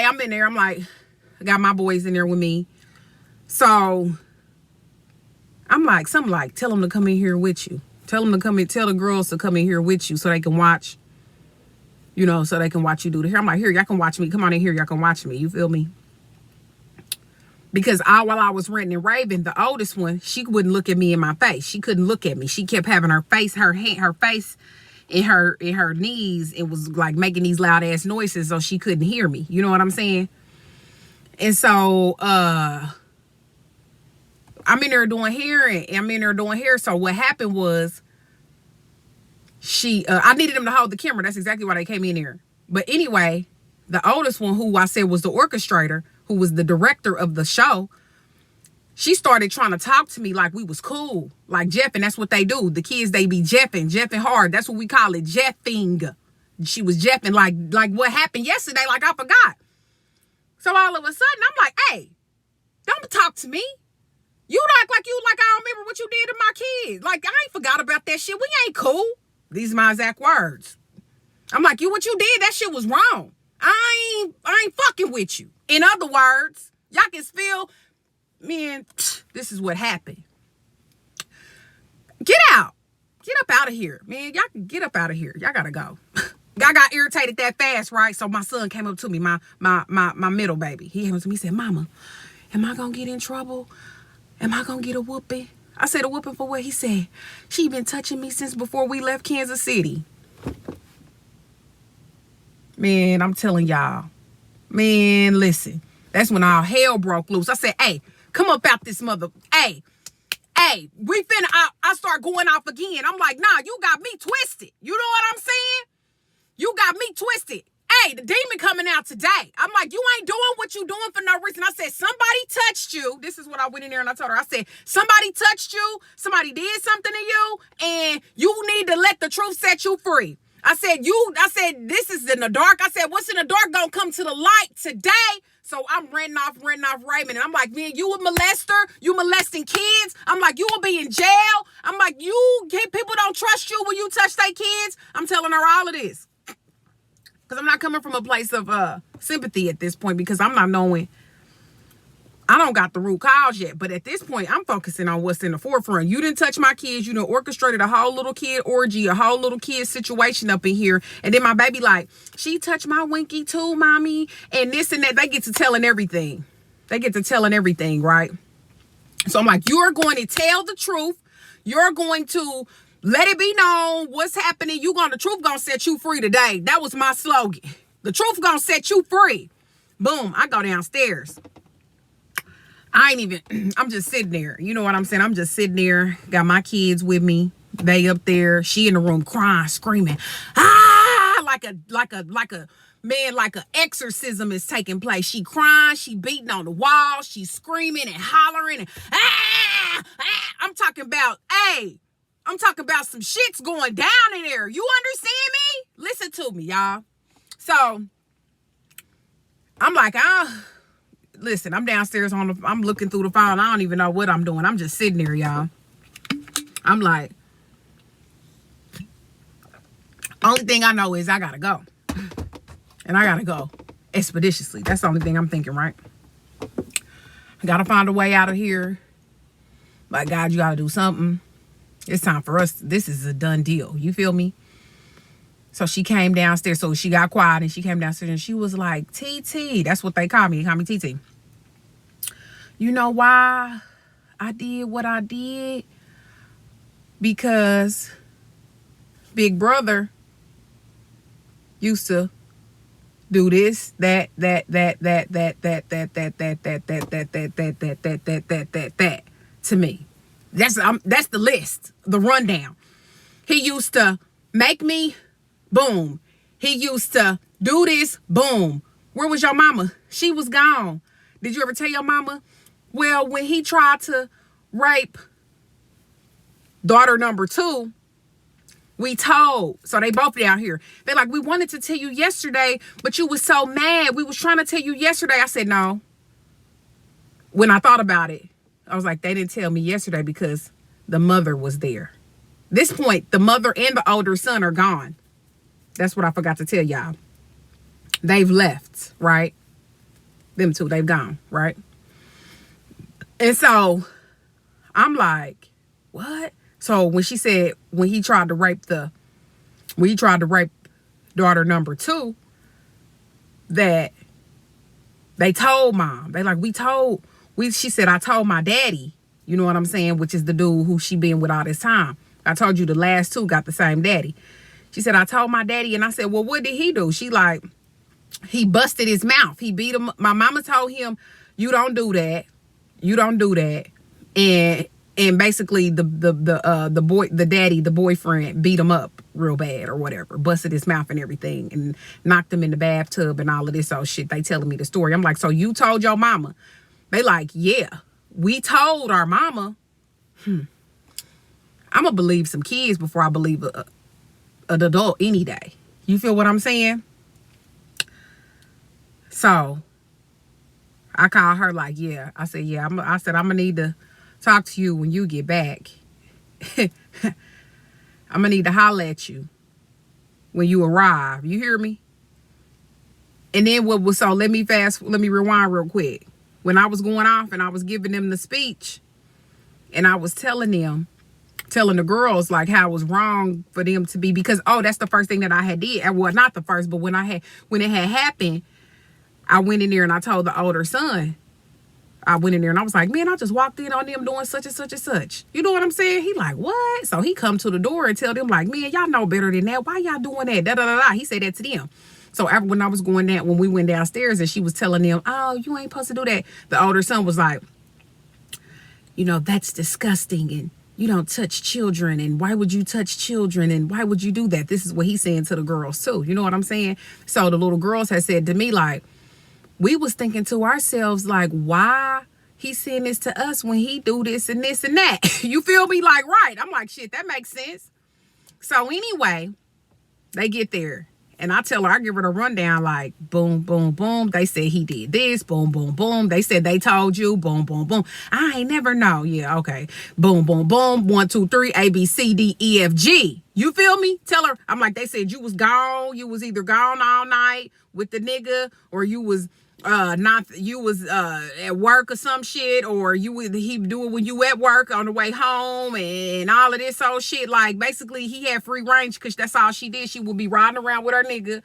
I'm in there. I'm like, I got my boys in there with me. So I'm like, something like, tell them to come in here with you. Tell them to come in, tell the girls to come in here with you so they can watch, you know, so they can watch you do the hair. I'm like, here, y'all can watch me. Come on in here, y'all can watch me. You feel me? Because while I was ranting and raving, the oldest one, she wouldn't look at me in my face. She couldn't look at me. She kept having her face in her knees. It was like making these loud ass noises, so she couldn't hear me. You know what I'm saying? And so I'm in there doing hair. So what happened was I needed them to hold the camera. That's exactly why they came in here. But anyway, the oldest one, who I said was the orchestrator, who was the director of the show, she started trying to talk to me like we was cool, like jeffing. That's what they do. The kids, they be jeffing hard. That's what we call it, jeffing. She was jeffing like what happened yesterday, like I forgot. So all of a sudden, I'm like, hey, don't talk to me. You act like I don't remember what you did to my kids. Like, I ain't forgot about that shit. We ain't cool. These are my exact words. I'm like, what you did, that shit was wrong. I ain't fucking with you. In other words, y'all can feel, man, this is what happened. Get out. Get up out of here. Man, y'all can get up out of here. Y'all gotta go. Y'all got irritated that fast, right? So my son came up to me, my middle baby. He came up to me, he said, Mama, am I gonna get in trouble? Am I gonna get a whooping? I said, a whooping for what? He said, she been touching me since before we left Kansas City. Man, I'm telling y'all. Man, listen. That's when all hell broke loose. I said, hey, come up out this mother. Hey, we finna, I start going off again. I'm like, nah, you got me twisted. You know what I'm saying? You got me twisted. Hey, the demon coming out today. I'm like, you ain't doing what you doing for no reason. I said, somebody touched you. This is what I went in there and I told her. I said, somebody touched you. Somebody did something to you. And you need to let the truth set you free. I said, this is in the dark. I said, what's in the dark gonna come to the light today. So I'm renting off Raymond. And I'm like, man, you a molester. You molesting kids. I'm like, you will be in jail. I'm like, people don't trust you when you touch their kids. I'm telling her all of this. Because I'm not coming from a place of sympathy at this point, because I'm not knowing. I don't got the root cause yet. But at this point, I'm focusing on what's in the forefront. You didn't touch my kids. You done orchestrated a whole little kid orgy, a whole little kid situation up in here. And then my baby like, she touched my Winky too, mommy. And this and that. They get to telling everything. Right? So I'm like, you're going to tell the truth. You're going to let it be known what's happening. The truth gonna set you free today. That was my slogan. The truth gonna set you free. Boom, I go downstairs. I'm just sitting there. You know what I'm saying? I'm just sitting there. Got my kids with me. They up there. She in the room crying, screaming. Ah, like a exorcism is taking place. She crying, she beating on the wall, she's screaming and hollering. And, I'm talking about some shit's going down in there. You understand me? Listen to me, y'all. So I'm like, listen, I'm downstairs I'm looking through the phone. I don't even know what I'm doing. I'm just sitting there, y'all. I'm like, only thing I know is I gotta go. And I gotta go expeditiously. That's the only thing I'm thinking, right? I gotta find a way out of here. Like, God, you gotta do something. It's time for us. This is a done deal. You feel me? So she came downstairs. So she got quiet and she came downstairs and she was like, TT. That's what they call me. They call me TT. You know why I did what I did? Because Big Brother used to do this, that to me. That's the list, the rundown. He used to make me, boom. He used to do this, boom. Where was your mama? She was gone. Did you ever tell your mama? Well, when he tried to rape daughter number 2, we told. So they both down here. They're like, we wanted to tell you yesterday, but you was so mad. We was trying to tell you yesterday. I said, no. When I thought about it, I was like, they didn't tell me yesterday because the mother was there. This point, the mother and the older son are gone. That's what I forgot to tell y'all. They've left, right? Them two, they've gone, right? And so I'm like, what? So when she said, when he tried to rape daughter number 2, that they told mom, she said, I told my daddy, you know what I'm saying? Which is the dude who she been with all this time. I told you the last 2 got the same daddy. She said, I told my daddy, and I said, well, what did he do? She like, he busted his mouth. He beat him. My mama told him, you don't do that. You don't do that. And basically the boyfriend beat him up real bad or whatever, busted his mouth and everything, and knocked him in the bathtub and all of this old shit. They telling me the story. I'm like, so you told your mama? They like, yeah, we told our mama. I'm gonna believe some kids before I believe an adult any day. You feel what I'm saying? So I called her like, yeah. I said, yeah. I said, I'm gonna need to talk to you when you get back. I'm gonna need to holler at you when you arrive. You hear me? And then let me rewind real quick. When I was going off and I was giving them the speech, and I was telling the girls like how it was wrong for them to be, because that's the first thing that I had did. Well, not the first, but when it had happened, I went in there and I told the older son. I went in there and I was like, man, I just walked in on them doing such and such and such. You know what I'm saying? He like, what? So he come to the door and tell them like, man, y'all know better than that. Why y'all doing that? Da da da da. He said that to them. So when we went downstairs and she was telling them, oh, you ain't supposed to do that. The older son was like, that's disgusting, and you don't touch children, and why would you touch children, and why would you do that? This is what he's saying to the girls too. You know what I'm saying? So the little girls had said to me like, we was thinking to ourselves like, why he saying this to us when he do this and this and that? You feel me? Like, right. I'm like, shit, that makes sense. So anyway, they get there. And I give her the rundown like, boom, boom, boom. They said he did this, boom, boom, boom. They said they told you, boom, boom, boom. I ain't never know. Yeah, okay. Boom, boom, boom. 1, 2, 3, A, B, C, D, E, F, G. You feel me? Tell her. I'm like, they said you was gone. You was either gone all night with the nigga, or you was at work or some shit, or he do it when you at work on the way home and all of this old shit. Like, basically he had free range because that's all she did. She would be riding around with her nigga,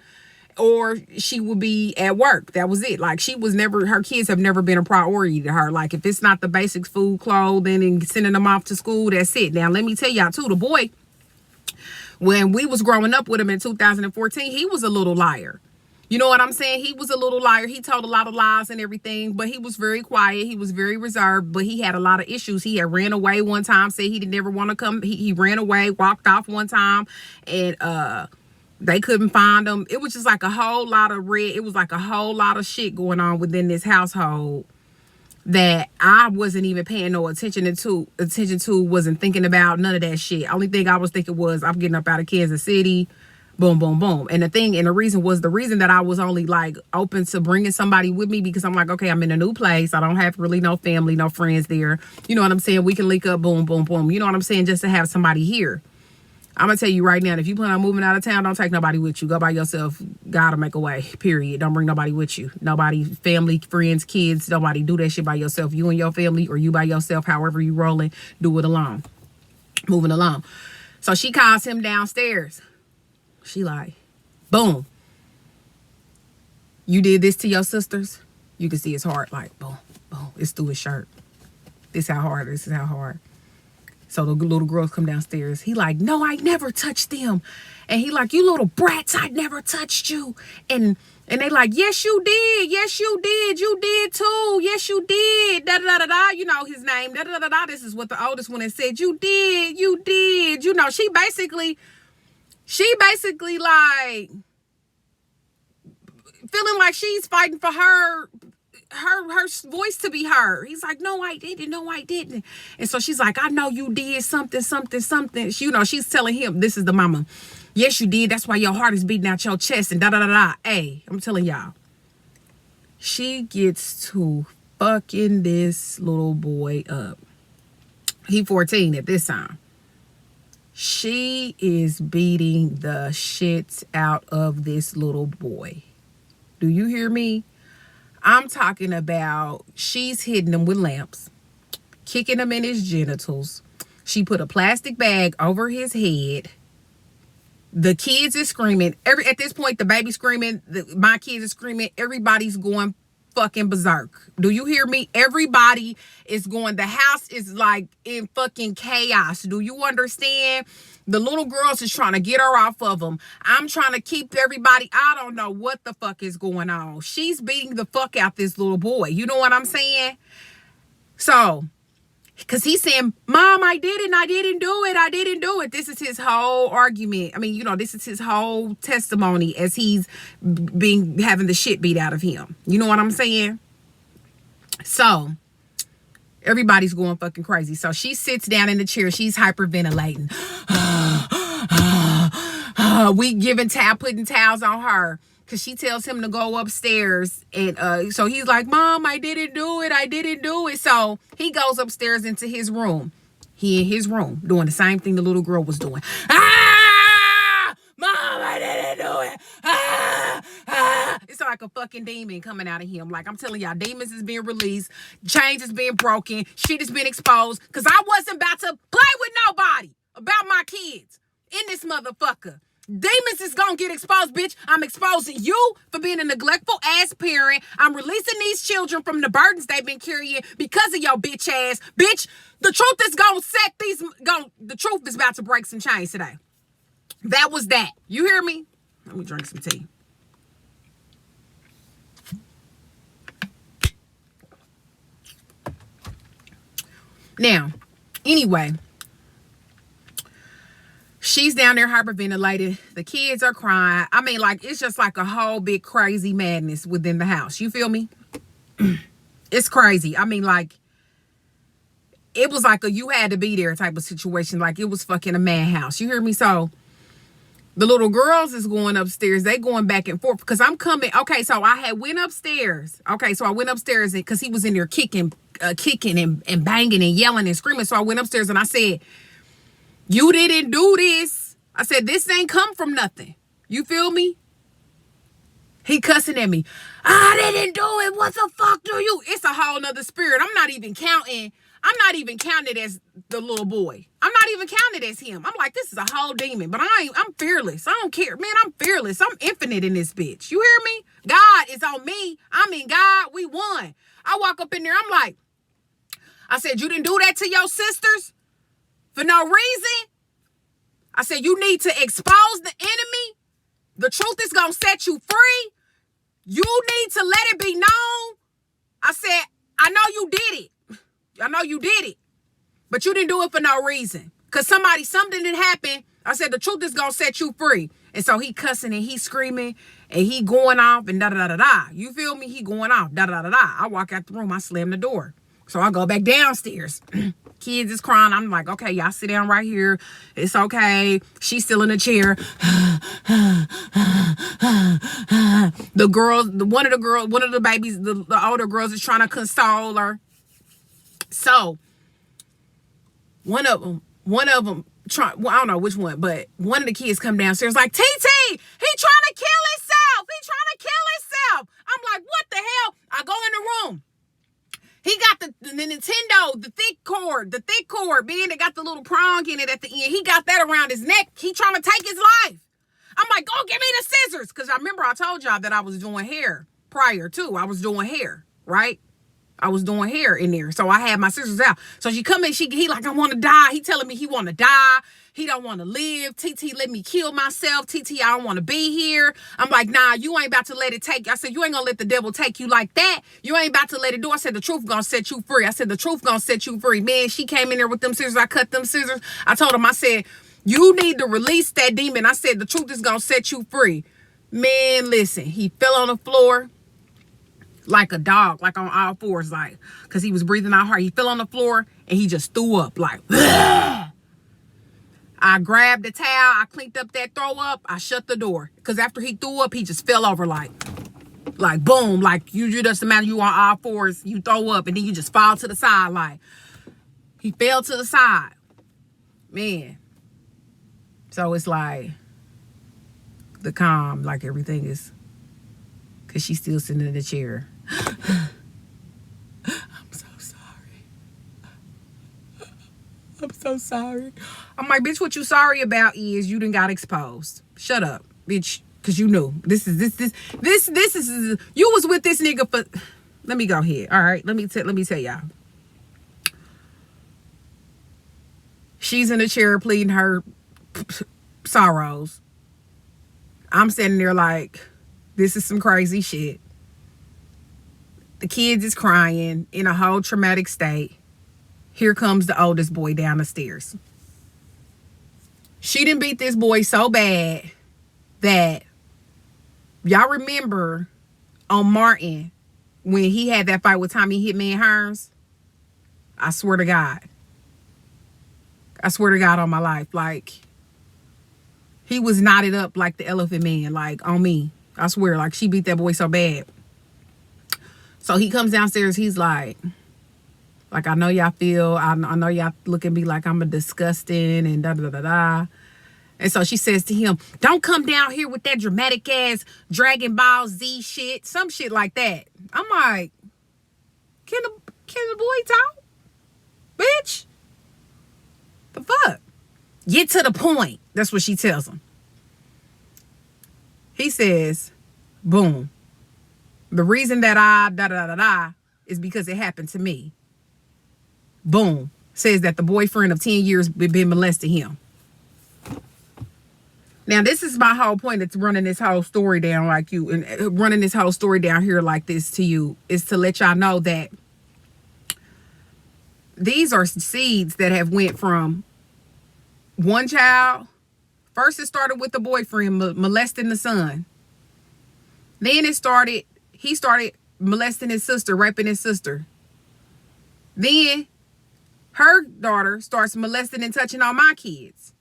or she would be at work. That was it. Like, her kids have never been a priority to her. Like, if it's not the basics, food, clothing, and sending them off to school, that's it. Now let me tell y'all too, the boy, when we was growing up with him in 2014, he was a little liar. You know what I'm saying? He was a little liar. He told a lot of lies and everything, but he was very quiet. He was very reserved, but he had a lot of issues. He had ran away one time, said he didn't ever want to come. He ran away, walked off one time, and they couldn't find him. It was just like a whole lot of shit going on within this household that I wasn't even paying no attention to, wasn't thinking about none of that shit. Only thing I was thinking was, I'm getting up out of Kansas City. Boom, boom, boom. And the reason that I was only like open to bringing somebody with me, because I'm like, okay, I'm in a new place. I don't have really no family, no friends there. You know what I'm saying? We can link up, boom, boom, boom. You know what I'm saying? Just to have somebody here. I'm going to tell you right now, if you plan on moving out of town, don't take nobody with you. Go by yourself. Gotta make a way, period. Don't bring nobody with you. Nobody, family, friends, kids, nobody do that shit by yourself. You and your family, or you by yourself, however you rolling, do it alone. Moving along. So she calls him downstairs. She like, boom. You did this to your sisters? You can see his heart like, boom, boom. It's through his shirt. This is how hard. So the little girls come downstairs. He like, no, I never touched them. And he like, you little brats, I never touched you. And they like, yes, you did. Yes, you did. You did too. Yes, you did. Da da da da. You know his name. Da da da da. This is what the oldest one has said. You did. You did. You know, she basically like feeling like she's fighting for her voice to be heard. He's like, no, I didn't. And so she's like, I know you did something. You know, she's telling him, this is the mama. Yes, you did. That's why your heart is beating out your chest and da da da da. Hey, I'm telling y'all. She gets to fucking this little boy up. He 14 at this time. She is beating the shit out of this little boy. Do you hear me? I'm talking about she's hitting him with lamps, kicking him in his genitals. She put a plastic bag over his head. The kids is screaming. At this point, the baby's screaming. My kids are screaming. Everybody's going fucking berserk. Do you hear me? Everybody is going. The house is like in fucking chaos. Do you understand? The little girls is trying to get her off of them. I'm trying to keep everybody. I don't know what the fuck is going on. She's beating the fuck out this little boy. You know what I'm saying? So, because he's saying, Mom, I didn't do it. This is his whole argument. I mean, this is his whole testimony as he's having the shit beat out of him. You know what I'm saying? So, everybody's going fucking crazy. So, she sits down in the chair. She's hyperventilating. We putting towels on her. Because she tells him to go upstairs. And so he's like, Mom, I didn't do it. So he goes upstairs into his room. He in his room doing the same thing the little girl was doing. Ah! Mom, I didn't do it. Ah! It's like a fucking demon coming out of him. Like, I'm telling y'all, demons is being released. Chains is being broken. Shit has been exposed. Because I wasn't about to play with nobody about my kids in this motherfucker. Demons is gonna get exposed, bitch. I'm exposing you for being a neglectful ass parent. I'm releasing these children from the burdens they've been carrying because of your bitch ass. Bitch, the truth is the truth is about to break some chains today. That was that. You hear me? Let me drink some tea. Now, anyway, she's down there hyperventilated. The kids are crying. I mean, like, it's just like a whole big crazy madness within the house. You feel me? It's crazy. I mean, like, it was like a you had to be there type of situation. Like, it was fucking a madhouse. You hear me? So, the little girls is going upstairs. They going back and forth because I'm coming. Okay, so I had went upstairs. Okay, so I went upstairs because he was in there kicking and banging and yelling and screaming. So I went upstairs and I said, you didn't do this. I said, this ain't come from nothing. You feel me? He cussing at me. I didn't do it. What the fuck do you? It's a whole nother spirit. I'm not even counting as the little boy. I'm not even counted as him. I'm like, this is a whole demon. But I'm fearless. I don't care. Man, I'm fearless. I'm infinite in this bitch. You hear me? God is on me. I'm in God. We won. I walk up in there. I'm like, I said, you didn't do that to your sisters? For no reason. I said, you need to expose the enemy. The truth is going to set you free. You need to let it be known. I said, I know you did it. I know you did it. But you didn't do it for no reason. Because something didn't happen. I said, the truth is going to set you free. And so he cussing and he screaming and he going off and da-da-da-da-da. You feel me? He going off, da-da-da-da-da. I walk out the room. I slam the door. So I go back downstairs. Kids is crying. I'm like, okay, y'all sit down right here. It's okay. She's still in the chair. The girls, one of the babies, the older girls is trying to console her. So one of them, I don't know which one, but one of the kids come downstairs like, TT, he trying to kill himself. I'm like, what the hell? I go in the room. He got the Nintendo, the thick cord, man, that got the little prong in it at the end. He got that around his neck. He trying to take his life. I'm like, go give me the scissors. Because I remember I told y'all that I was doing hair prior to. I was doing hair, right? I was doing hair in there. So I had my scissors out. So she come in, he like, I want to die. He telling me he want to die. He don't want to live. TT, let me kill myself. TT, I don't want to be here. I'm like, nah, you ain't about to let it take you. I said, you ain't going to let the devil take you like that. You ain't about to let it do. I said, the truth going to set you free. Man, she came in there with them scissors. I cut them scissors. I told him, I said, you need to release that demon. I said, the truth is going to set you free. Man, listen, he fell on the floor like a dog, like on all fours, like, because he was breathing out hard. He fell on the floor and he just threw up like, ugh. I grabbed the towel. I cleaned up that throw up. I shut the door. Because after he threw up, he just fell over like boom. Like you just imagine you on all fours, you throw up and then you just fall to the side. Like he fell to the side. Man. So it's like the calm, like everything is, because she's still sitting in the chair. I'm so sorry. I'm so sorry. I'm like, bitch, what you sorry about is you done got exposed. Shut up, bitch. Cause you knew. This is you was with this nigga for, let me go ahead. All right. Let me tell y'all. She's in a chair pleading her sorrows. I'm standing there like, this is some crazy shit. The kids is crying in a whole traumatic state. Here comes the oldest boy down the stairs. She done beat this boy so bad that, y'all remember on Martin when he had that fight with Tommy Hitman Hearns? I swear to God. I swear to God on my life. Like, he was knotted up like the Elephant Man, like on me. I swear, like she beat that boy so bad. So he comes downstairs. He's like, I know y'all feel, I know y'all look at me like I'm a disgusting and da-da-da-da-da. And so she says to him, don't come down here with that dramatic ass Dragon Ball Z shit. Some shit like that. I'm like, can the boy talk? Bitch. The fuck? Get to the point. That's what she tells him. He says, boom. The reason that I da-da-da-da is because it happened to me. Boom. Says that the boyfriend of 10 years been molesting him. Now, this is my whole point. It's running this whole story down like you, and running this whole story down here like this to you is to let y'all know that these are seeds that have went from one child. First, it started with the boyfriend molesting the son. Then he started molesting his sister, raping his sister. Then her daughter starts molesting and touching on my kids.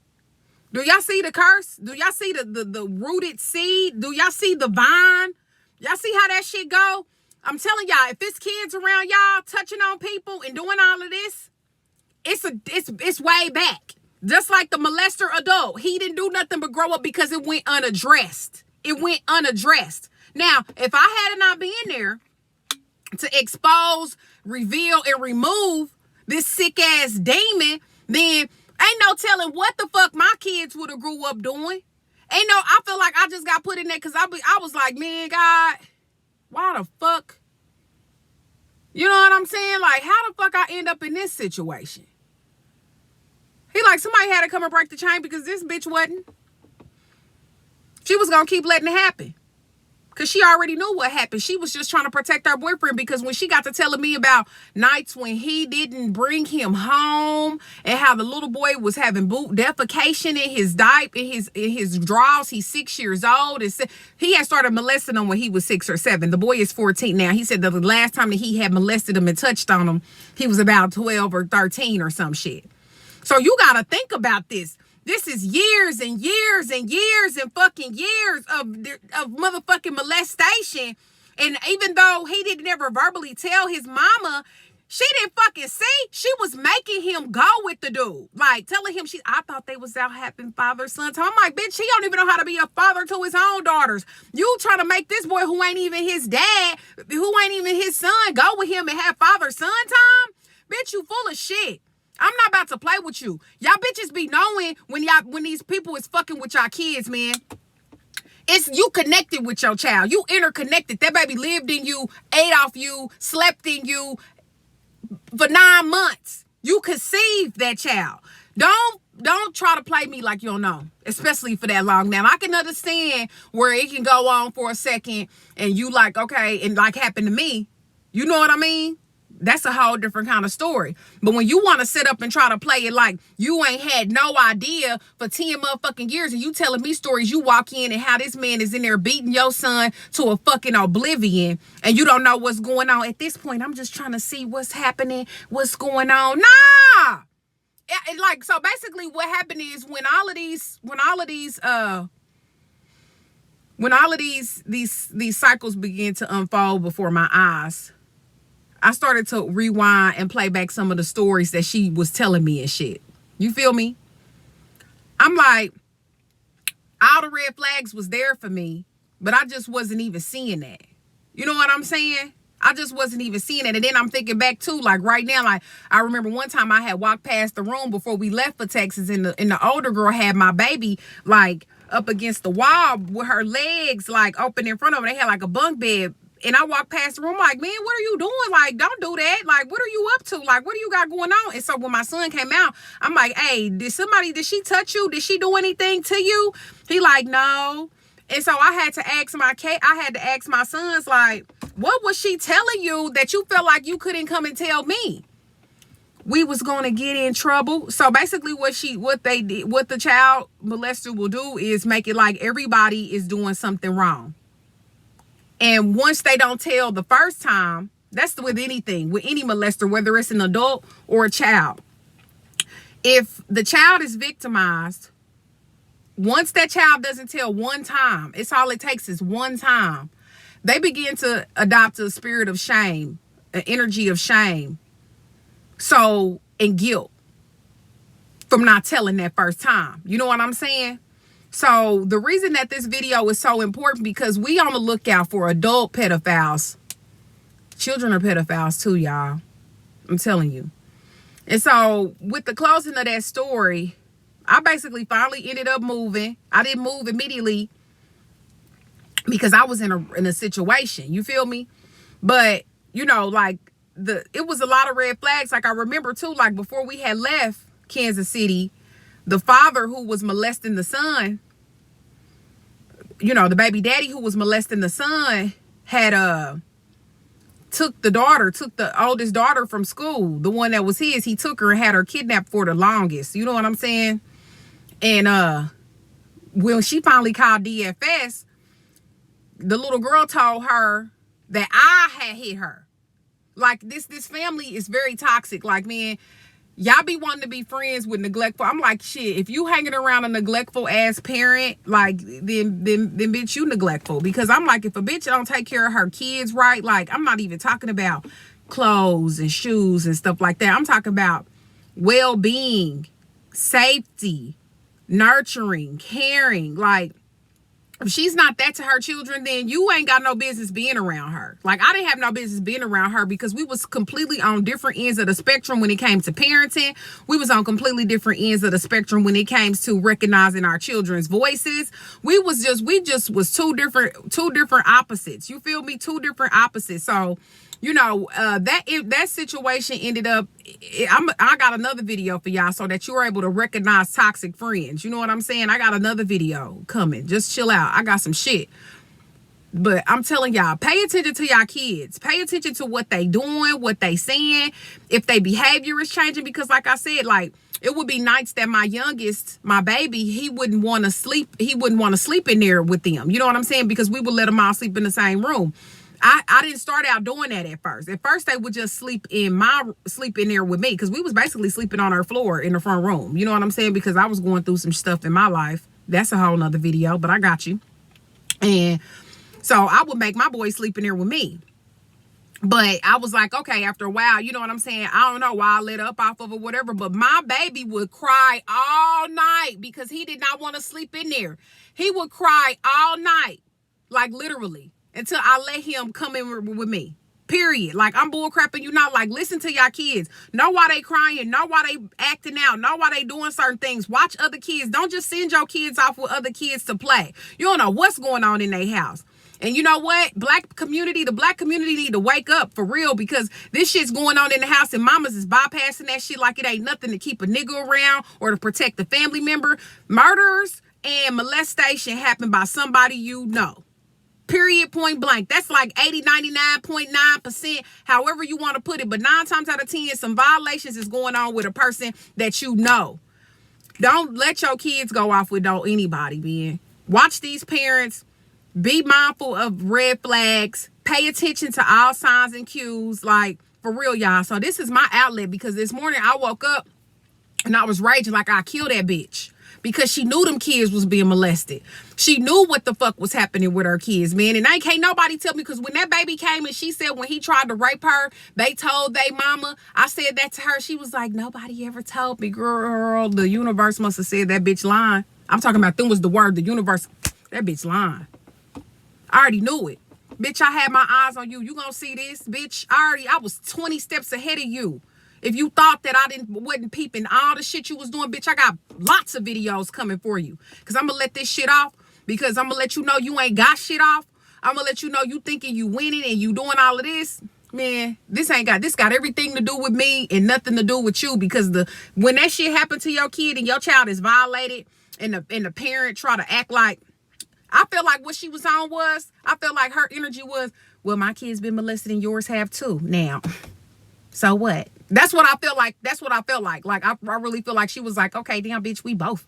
Do y'all see the curse? Do y'all see the rooted seed? Do y'all see the vine? Y'all see how that shit go? I'm telling y'all, if it's kids around y'all touching on people and doing all of this, it's way back. Just like the molester adult. He didn't do nothing but grow up because it went unaddressed. It went unaddressed. Now, if I had not been there to expose, reveal, and remove this sick ass demon, then ain't no telling what the fuck my kids would have grew up doing. I feel like I just got put in there because I was like, man, God, why the fuck? You know what I'm saying? Like, how the fuck I end up in this situation? He like, somebody had to come and break the chain because this bitch wasn't. She was going to keep letting it happen. Because she already knew what happened. She was just trying to protect her boyfriend because when she got to telling me about nights when he didn't bring him home and how the little boy was having defecation in his diaper, in his drawers. He's 6 years old. And he had started molesting him when he was 6 or 7. The boy is 14 now. He said that the last time that he had molested him and touched on him, he was about 12 or 13 or some shit. So you got to think about this. This is years and years and years and fucking years of motherfucking molestation. And even though he didn't ever verbally tell his mama, she didn't fucking see. She was making him go with the dude. Like, telling him, I thought they was out having father-son time. I'm like, bitch, he don't even know how to be a father to his own daughters. You trying to make this boy who ain't even his dad, who ain't even his son, go with him and have father-son time? Bitch, you full of shit. I'm not about to play with you. Y'all bitches be knowing when these people is fucking with y'all kids, man. It's you connected with your child. You interconnected. That baby lived in you, ate off you, slept in you for 9 months. You conceived that child. Don't try to play me like you don't know, especially for that long. Now, I can understand where it can go on for a second and you like, okay, and like happened to me. You know what I mean? That's a whole different kind of story. But when you want to sit up and try to play it like you ain't had no idea for 10 motherfucking years and you telling me stories, you walk in and how this man is in there beating your son to a fucking oblivion and you don't know what's going on. At this point, I'm just trying to see what's happening, what's going on. Nah! Like, so basically what happened is when all of these cycles begin to unfold before my eyes, I started to rewind and play back some of the stories that she was telling me and shit. You feel me? I'm like, all the red flags was there for me, but I just wasn't even seeing that. You know what I'm saying? I just wasn't even seeing it. And then I'm thinking back too, like right now, like I remember one time I had walked past the room before we left for Texas, and the older girl had my baby like up against the wall with her legs like open in front of her. They had like a bunk bed. And I walked past the room like, man, what are you doing? Like, don't do that. Like, what are you up to? Like, what do you got going on? And so when my son came out, I'm like, hey, did she touch you? Did she do anything to you? He like, no. And so I had to ask my sons, like, what was she telling you that you felt like you couldn't come and tell me? We was going to get in trouble. So basically what the child molester will do is make it like everybody is doing something wrong. And once they don't tell the first time, that's with anything, with any molester, whether it's an adult or a child. If the child is victimized, once that child doesn't tell one time, it's all it takes is one time, they begin to adopt a spirit of shame, an energy of shame, and guilt from not telling that first time. You know what I'm saying? So the reason that this video is so important, because we on the lookout for adult pedophiles. Children are pedophiles too, y'all. I'm telling you. And so with the closing of that story, I basically finally ended up moving. I didn't move immediately because I was in a situation. You feel me? But, you know, like it was a lot of red flags. Like I remember too, like before we had left Kansas City, the father who was molesting the son, you know, the baby daddy who was molesting the son had took the oldest daughter from school, the one that was his. He took her and had her kidnapped for the longest. You know what I'm saying? And when she finally called DFS, the little girl told her that I had hit her. Like this family is very toxic. Like, man, y'all be wanting to be friends with neglectful. I'm like, shit, if you hanging around a neglectful ass parent, like then bitch, you neglectful. Because I'm like, if a bitch don't take care of her kids right, like I'm not even talking about clothes and shoes and stuff like that. I'm talking about well-being, safety, nurturing, caring. Like if she's not that to her children, then you ain't got no business being around her. Like I didn't have no business being around her because we was completely on different ends of the spectrum when it came to parenting. We was on completely different ends of the spectrum when it came to recognizing our children's voices. We just was two different opposites. You feel me? Two different opposites. So, you know, that situation ended up, I got another video for y'all so that you're able to recognize toxic friends. You know what I'm saying? I got another video coming. Just chill out. I got some shit. But I'm telling y'all, pay attention to y'all kids. Pay attention to what they doing, what they saying, if their behavior is changing. Because like I said, like, it would be nights that my youngest, my baby, he wouldn't want to sleep in there with them. You know what I'm saying? Because we would let them all sleep in the same room. I didn't start out doing that at first. At first, they would just sleep in there with me because we was basically sleeping on our floor in the front room. You know what I'm saying? Because I was going through some stuff in my life. That's a whole nother video, but I got you. And so I would make my boys sleep in there with me. But I was like, okay, after a while, you know what I'm saying? I don't know why I let up off of it or whatever, but my baby would cry all night because he did not want to sleep in there. He would cry all night, like literally, until I let him come in with me. Period. Like, I'm bullcrapping you not. Like, listen to y'all kids. Know why they crying. Know why they acting out. Know why they doing certain things. Watch other kids. Don't just send your kids off with other kids to play. You don't know what's going on in their house. And you know what? The black community need to wake up for real, because this shit's going on in the house and mamas is bypassing that shit like it ain't nothing to keep a nigga around or to protect a family member. Murders and molestation happen by somebody you know. Period, point blank. That's like 99.9%, however you want to put it. But 9 times out of 10, some violations is going on with a person that you know. Don't let your kids go off with anybody, man. Watch these parents. Be mindful of red flags. Pay attention to all signs and cues. Like, for real, y'all. So this is my outlet, because this morning I woke up and I was raging like I killed that bitch. Because she knew them kids was being molested. She knew what the fuck was happening with her kids, man. And can't nobody tell me, because when that baby came and she said when he tried to rape her, they told they mama. I said that to her. She was like, nobody ever told me, girl. The universe must have said that bitch lying. I'm talking about them was the word, the universe. That bitch lying. I already knew it. Bitch, I had my eyes on you. You gonna see this, bitch. I was 20 steps ahead of you. If you thought that I wasn't peeping all the shit you was doing, bitch, I got lots of videos coming for you. Because I'm going to let this shit off. Because I'm going to let you know you ain't got shit off. I'm going to let you know you thinking you winning and you doing all of this. Man, this got everything to do with me and nothing to do with you. Because when that shit happened to your kid and your child is violated and the parent try to act like, I feel like what she was on was, I felt like her energy was, well, my kid's been molested and yours have too. Now, so what? That's what I feel like. That's what I felt like. Like, I really feel like she was like, okay, damn, bitch, we both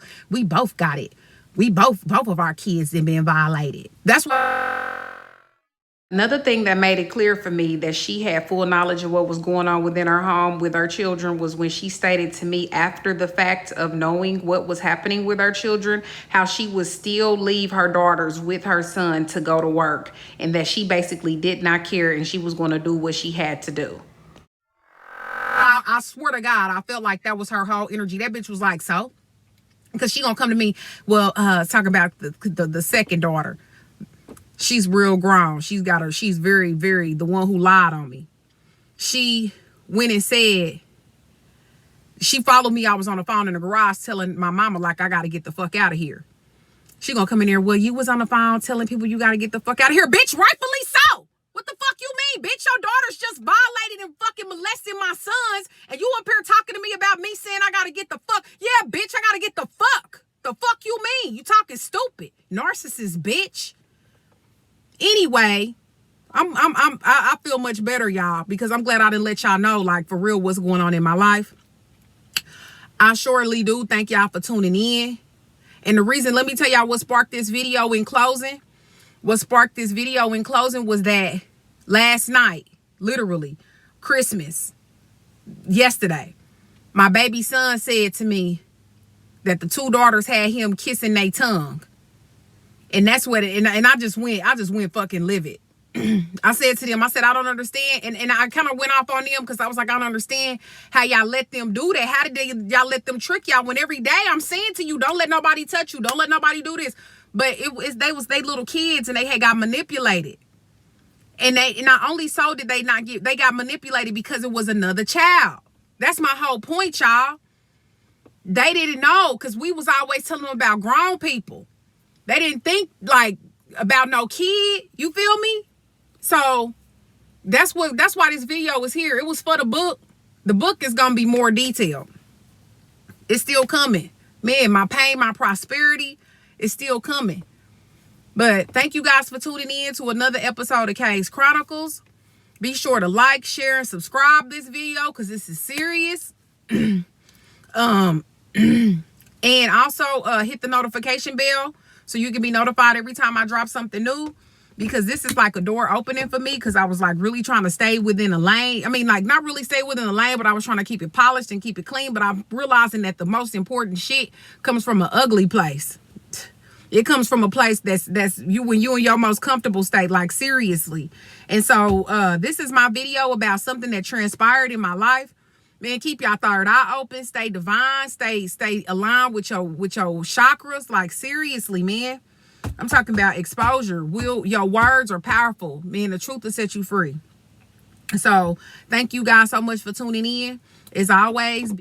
got it. We both of our kids have been violated. That's what. Another thing that made it clear for me that she had full knowledge of what was going on within her home with her children was when she stated to me after the fact of knowing what was happening with her children, how she would still leave her daughters with her son to go to work, and that she basically did not care and she was going to do what she had to do. I swear to God, I felt like that was her whole energy. That bitch was like, so? Because she gonna come to me, well, talk about the second daughter. She's real grown. She's very, very, the one who lied on me. She went and said, she followed me. I was on the phone in the garage telling my mama, like, I got to get the fuck out of here. She gonna come in there, well, you was on the phone telling people you got to get the fuck out of here. Bitch, rightfully so. What the fuck you mean, bitch? Your daughter's just violated and fucking molesting my sons, and you up here talking to me about me saying I got to get the fuck. Yeah, bitch, I got to get the fuck. The fuck you mean? You talking stupid. Narcissist, bitch. Anyway, I feel much better, y'all, because I'm glad I didn't let y'all know, like, for real, what's going on in my life. I surely do. Thank y'all for tuning in. And the reason, let me tell y'all what sparked this video in closing. What sparked this video in closing was that last night, literally, Christmas, yesterday, my baby son said to me that the two daughters had him kissing their tongue. And that's what it, and I just went fucking livid. I said to them, I said, I don't understand. And I kind of went off on them because I was like, I don't understand how y'all let them do that. How did y'all let them trick y'all when every day I'm saying to you, don't let nobody touch you. Don't let nobody do this. But they little kids and they had got manipulated. And they not only so did they not get, they got manipulated because it was another child. That's my whole point, y'all. They didn't know because we was always telling them about grown people. They didn't think like about no kid. You feel me? So that's why this video was here. It was for the book. The book is going to be more detailed. It's still coming. Man, my pain, my prosperity is still coming. But thank you guys for tuning in to another episode of Kae'z Chronicles. Be sure to like, share, and subscribe this video because this is serious. And also hit the notification bell so you can be notified every time I drop something new, because this is like a door opening for me, because I was like really trying to stay within a lane. I mean, like not really stay within a lane, but I was trying to keep it polished and keep it clean. But I'm realizing that the most important shit comes from an ugly place. It comes from a place that's you when you in your most comfortable state, like seriously. And so this is my video about something that transpired in my life. Man, keep your third eye open, stay divine, stay aligned with your chakras. Like seriously, man. I'm talking about exposure. Your words are powerful. Man, the truth will set you free. So thank you guys so much for tuning in. As always,